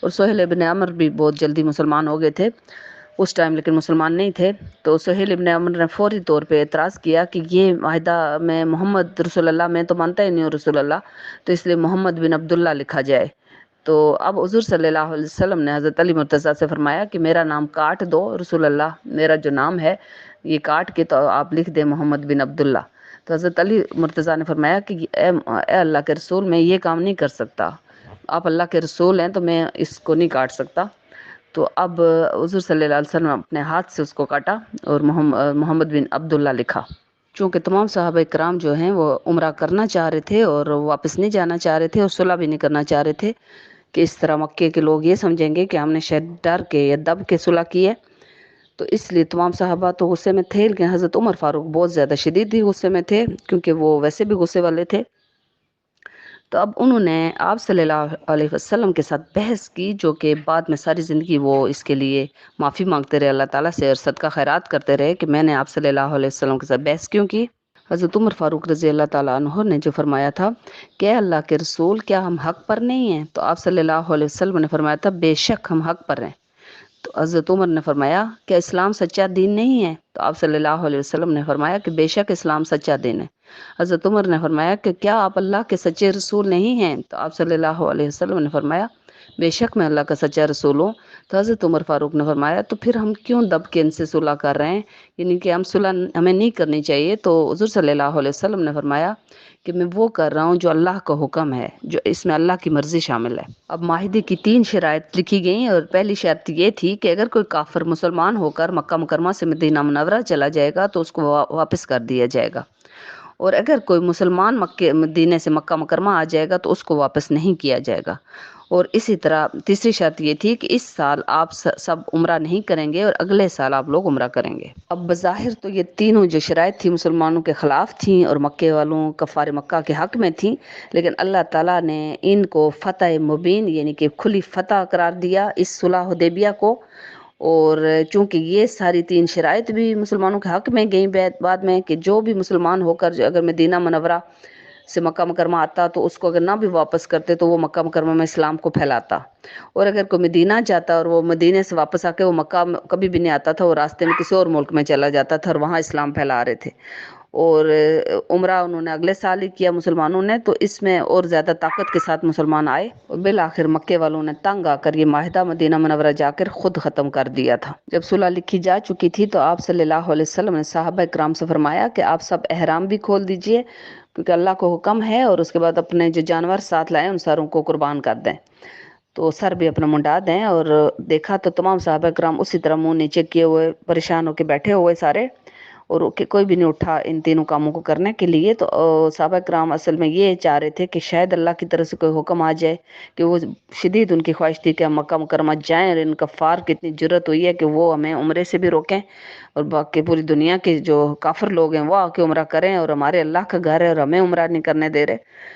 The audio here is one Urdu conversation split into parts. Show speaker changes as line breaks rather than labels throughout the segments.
اور سہیل ابن عمر بھی بہت جلدی مسلمان ہو گئے تھے اس ٹائم، لیکن مسلمان نہیں تھے۔ تو سہیل ابن عمر نے فوری طور پہ اعتراض کیا کہ یہ معاہدہ میں محمد رسول اللہ میں تو مانتا ہی نہیں ہوں رسول اللہ، تو اس لیے محمد بن عبداللہ لکھا جائے۔ تو اب حضور صلی اللہ علیہ وسلم نے حضرت علی مرتضیٰ سے فرمایا کہ میرا نام کاٹ دو رسول اللہ، میرا جو نام ہے یہ کاٹ کے تو آپ لکھ دیں محمد بن عبداللہ۔ تو حضرت علی مرتضیٰ نے فرمایا کہ اے اللہ کے رسول، میں یہ کام نہیں کر سکتا، آپ اللہ کے رسول ہیں تو میں اس کو نہیں کاٹ سکتا۔ تو اب حضور صلی اللہ علیہ وسلم نے اپنے ہاتھ سے اس کو کاٹا اور محمد بن عبداللہ لکھا۔ چونکہ تمام صحابہ کرام جو ہیں وہ عمرہ کرنا چاہ رہے تھے اور واپس نہیں جانا چاہ رہے تھے اور صلح بھی نہیں کرنا چاہ رہے تھے کہ اس طرح مکے کے لوگ یہ سمجھیں گے کہ ہم نے شاید ڈر کے یا دب کے صلح کی ہے، تو اس لیے تمام صحابہ تو غصے میں تھے، لیکن حضرت عمر فاروق بہت زیادہ شدید ہی غصے میں تھے کیونکہ وہ ویسے بھی غصے والے تھے۔ تو اب انہوں نے آپ صلی اللہ علیہ وسلم کے ساتھ بحث کی، جو کہ بعد میں ساری زندگی وہ اس کے لیے معافی مانگتے رہے اللہ تعالیٰ سے اور صدقہ خیرات کرتے رہے کہ میں نے آپ صلی اللہ علیہ وسلم کے ساتھ بحث کیوں کی۔ حضرت عمر فاروق رضی اللہ تعالیٰ عنہ نے جو فرمایا تھا کہ اے اللہ کے رسول، کیا ہم حق پر نہیں ہیں؟ تو آپ صلی اللہ علیہ وسلم نے فرمایا تھا بے شک ہم حق پر ہیں۔ تو حضرت عمر نے فرمایا کہ اسلام سچا دین نہیں ہے؟ تو آپ صلی اللہ علیہ وسلم نے فرمایا کہ بے شک اسلام سچا دین ہے۔ حضرت عمر نے فرمایا کہ کیا آپ اللہ کے سچے رسول نہیں ہیں؟ تو آپ صلی اللہ علیہ وسلم نے فرمایا بے شک میں اللہ کا سچا رسول ہوں۔ تو حضرت عمر فاروق نے فرمایا تو پھر ہم کیوں دب کے ان سے صلح کر رہے ہیں، یعنی کہ ہم صلح ہمیں نہیں کرنی چاہیے۔ تو حضور صلی اللہ علیہ وسلم نے فرمایا کہ میں وہ کر رہا ہوں جو اللہ کا حکم ہے، جو اس میں اللہ کی مرضی شامل ہے۔ اب معاہدے کی 3 شرائط لکھی گئیں اور پہلی شرط یہ تھی کہ اگر کوئی کافر مسلمان ہو کر مکہ مکرمہ سے مدینہ منورہ چلا جائے گا تو اس کو واپس کر دیا جائے گا، اور اگر کوئی مسلمان مدینے سے مکہ مکرمہ آ جائے گا تو اس کو واپس نہیں کیا جائے گا۔ اور اسی طرح تیسری شرط یہ تھی کہ اس سال آپ سب عمرہ نہیں کریں گے اور اگلے سال آپ لوگ عمرہ کریں گے۔ اب بظاہر تو یہ تینوں جو شرائط تھی مسلمانوں کے خلاف تھیں اور مکے والوں کفار مکہ کے حق میں تھیں، لیکن اللہ تعالیٰ نے ان کو فتح مبین یعنی کہ کھلی فتح قرار دیا اس صلح حدیبیہ کو۔ اور چونکہ یہ ساری 3 شرائط بھی مسلمانوں کے حق میں گئیں بعد میں کہ جو بھی مسلمان ہو کر اگر مدینہ منورہ سے مکہ مکرمہ آتا تو اس کو اگر نہ بھی واپس کرتے تو وہ مکہ مکرمہ میں اسلام کو پھیلاتا، اور اگر کوئی مدینہ جاتا اور وہ مدینے سے واپس آ کے وہ مکہ کبھی بھی نہیں آتا تھا، وہ راستے میں کسی اور ملک میں چلا جاتا تھا اور وہاں اسلام پھیلا رہے تھے۔ اور عمرہ انہوں نے اگلے سال ہی کیا مسلمانوں نے، تو اس میں اور زیادہ طاقت کے ساتھ مسلمان آئے اور بالآخر مکے والوں نے تنگ آ کر یہ معاہدہ مدینہ منورہ جا کر خود ختم کر دیا تھا۔ جب صلح لکھی جا چکی تھی تو آپ صلی اللہ علیہ وسلم نے صحابہ کرام سے فرمایا کہ آپ سب احرام بھی کھول دیجئے کیونکہ اللہ کو حکم ہے، اور اس کے بعد اپنے جو جانور ساتھ لائیں ان ساروں کو قربان کر دیں، تو سر بھی اپنا منڈا دیں۔ اور دیکھا تو تمام صحابہ کرام اسی طرح منہ نیچے کیے ہوئے پریشان ہو کے بیٹھے ہوئے سارے، اور کوئی بھی نہیں اٹھا ان تینوں کاموں کو کرنے کے لیے۔ تو صحابہ کرام اصل میں یہ چاہ رہے تھے کہ شاید اللہ کی طرف سے کوئی حکم آ جائے، کہ وہ شدید ان کی خواہش تھی کہ ہم مکہ مکرمہ جائیں، اور ان کفار کی اتنی جرت ہوئی ہے کہ وہ ہمیں عمرے سے بھی روکیں اور باقی پوری دنیا کے جو کافر لوگ ہیں وہ آ کے عمرہ کریں، اور ہمارے اللہ کا گھر ہے اور ہمیں عمرہ نہیں کرنے دے رہے۔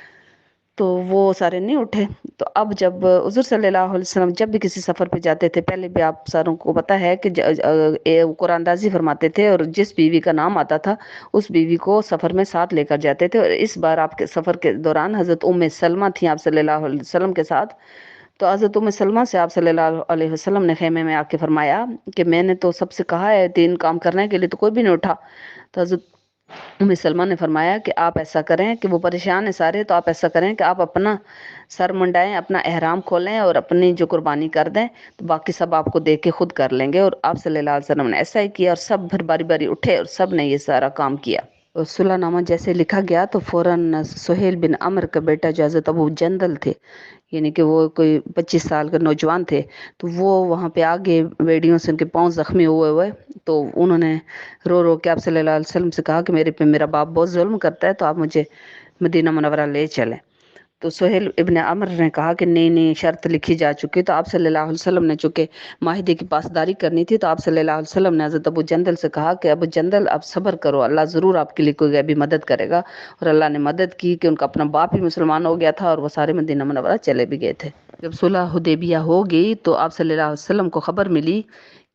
تو وہ سارے نہیں اٹھے۔ تو اب جب حضور صلی اللہ علیہ وسلم جب بھی کسی سفر پہ جاتے تھے، پہلے بھی آپ ساروں کو پتہ ہے کہ قرآن اندازی فرماتے تھے، اور جس بیوی کا نام آتا تھا اس بیوی کو سفر میں ساتھ لے کر جاتے تھے۔ اور اس بار آپ کے سفر کے دوران حضرت ام سلمہ تھیں آپ صلی اللہ علیہ وسلم کے ساتھ۔ تو حضرت ام سلمہ سے آپ صلی اللہ علیہ وسلم نے خیمے میں آ کے فرمایا کہ میں نے تو سب سے کہا ہے 3 کام کرنے کے لیے تو کوئی بھی نہیں اٹھا۔ تو حضرت ام سلمہ نے فرمایا کہ آپ ایسا کریں کہ وہ پریشان ہیں سارے، تو آپ ایسا کریں کہ آپ اپنا سر منڈائیں، اپنا احرام کھولیں اور اپنی جو قربانی کر دیں، تو باقی سب آپ کو دیکھ کے خود کر لیں گے۔ اور آپ صلی اللہ علیہ وسلم نے ایسا ہی کیا، اور سب پھر باری باری اٹھے اور سب نے یہ سارا کام کیا۔ اور صلح نامہ جیسے لکھا گیا تو فوراً سہیل بن عمر کا بیٹا جو حضرت ابو جندل تھے، یعنی کہ وہ کوئی 25 سال کے نوجوان تھے، تو وہ وہاں پہ آگے بیڑیوں سے ان کے پاؤں زخمی ہوئے، تو انہوں نے رو رو کے آپ صلی اللہ علیہ وسلم سے کہا کہ میرے پہ میرا باپ بہت ظلم کرتا ہے، تو آپ مجھے مدینہ منورہ لے چلیں۔ تو سہیل ابن عمر نے کہا کہ نہیں شرط لکھی جا چکی، تو آپ صلی اللہ علیہ وسلم نے چونکہ معاہدے کی پاسداری کرنی تھی، تو آپ صلی اللہ علیہ وسلم نے حضرت ابو جندل سے کہا کہ ابو جندل آپ صبر کرو، اللہ ضرور آپ کے لیے کوئی غیبی مدد کرے گا۔ اور اللہ نے مدد کی کہ ان کا اپنا باپ ہی مسلمان ہو گیا تھا اور وہ سارے مدینہ منورہ چلے بھی گئے تھے۔ جب صلح حدیبیہ ہو گئی تو آپ صلی اللہ علیہ وسلم کو خبر ملی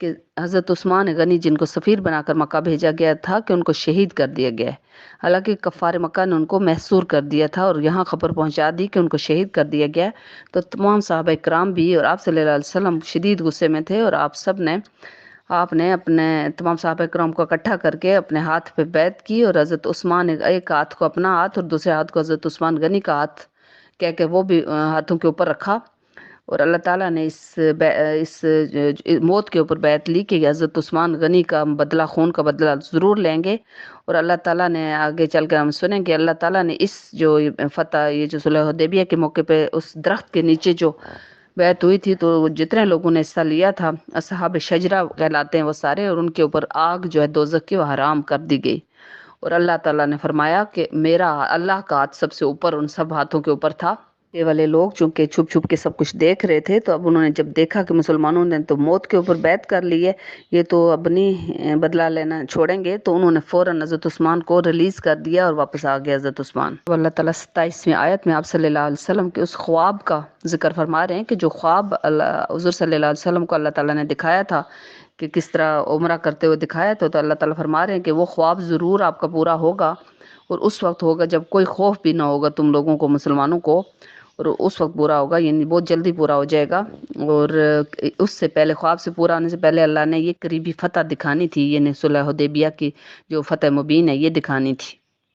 کہ حضرت عثمان غنی جن کو سفیر بنا کر مکہ بھیجا گیا تھا کہ ان کو شہید کر دیا گیا ہے، حالانکہ کفار مکہ نے ان کو محصور کر دیا تھا اور یہاں خبر پہنچا دی کہ ان کو شہید کر دیا گیا ہے۔ تو تمام صحابہ کرام بھی اور آپ صلی اللہ علیہ وسلم شدید غصے میں تھے، اور آپ نے اپنے تمام صحابہ کرام کو اکٹھا کر کے اپنے ہاتھ پہ بیعت کی، اور حضرت عثمان ایک ہاتھ کو اپنا ہاتھ اور دوسرے ہاتھ کو حضرت عثمان غنی کا ہاتھ کہہ کے وہ بھی ہاتھوں کے اوپر رکھا، اور اللہ تعالیٰ نے اس موت کے اوپر بیعت لی کہ حضرت عثمان غنی کا بدلہ، خون کا بدلہ ضرور لیں گے۔ اور اللہ تعالیٰ نے آگے چل کر ہم سنیں کہ اللہ تعالیٰ نے اس جو فتح، یہ جو صلح حدیبیہ کے موقع پہ اس درخت کے نیچے جو بیعت ہوئی تھی، تو جتنے لوگوں نے حصہ لیا تھا، اصحاب شجرہ کہلاتے ہیں وہ سارے، اور ان کے اوپر آگ جو ہے دوزخ کی وہ حرام کر دی گئی۔ اور اللہ تعالیٰ نے فرمایا کہ میرا اللہ کا ہاتھ سب سے اوپر ان سب ہاتھوں کے اوپر تھا۔ یہ والے لوگ چونکہ چھپ چھپ کے سب کچھ دیکھ رہے تھے، تو اب انہوں نے جب دیکھا کہ مسلمانوں نے تو موت کے اوپر بیعت کر لی ہے، یہ تو اب نہیں بدلہ لینا چھوڑیں گے، تو انہوں نے فوراً حضرت عثمان کو ریلیز کر دیا اور واپس آ گیا حضرت عثمان۔ تو اللہ تعالیٰ 27ویں آیت میں آپ صلی اللہ علیہ وسلم کے اس خواب کا ذکر فرما رہے ہیں کہ جو خواب حضور صلی اللہ علیہ وسلم کو اللہ تعالیٰ نے دکھایا تھا کہ کس طرح عمرہ کرتے ہوئے دکھایا تھا، تو اللہ تعالیٰ فرما رہے ہیں کہ وہ خواب ضرور آپ کا پورا ہوگا، اور اس وقت ہوگا جب کوئی خوف بھی نہ ہوگا تم لوگوں کو، مسلمانوں کو، اور اس وقت پورا ہوگا، یعنی بہت جلدی پورا ہو جائے گا۔ اور اس سے پہلے، خواب سے پورا ہونے سے پہلے اللہ نے یہ قریبی فتح دکھانی تھی، یعنی صلح حدیبیہ کی جو فتح مبین ہے یہ دکھانی تھی۔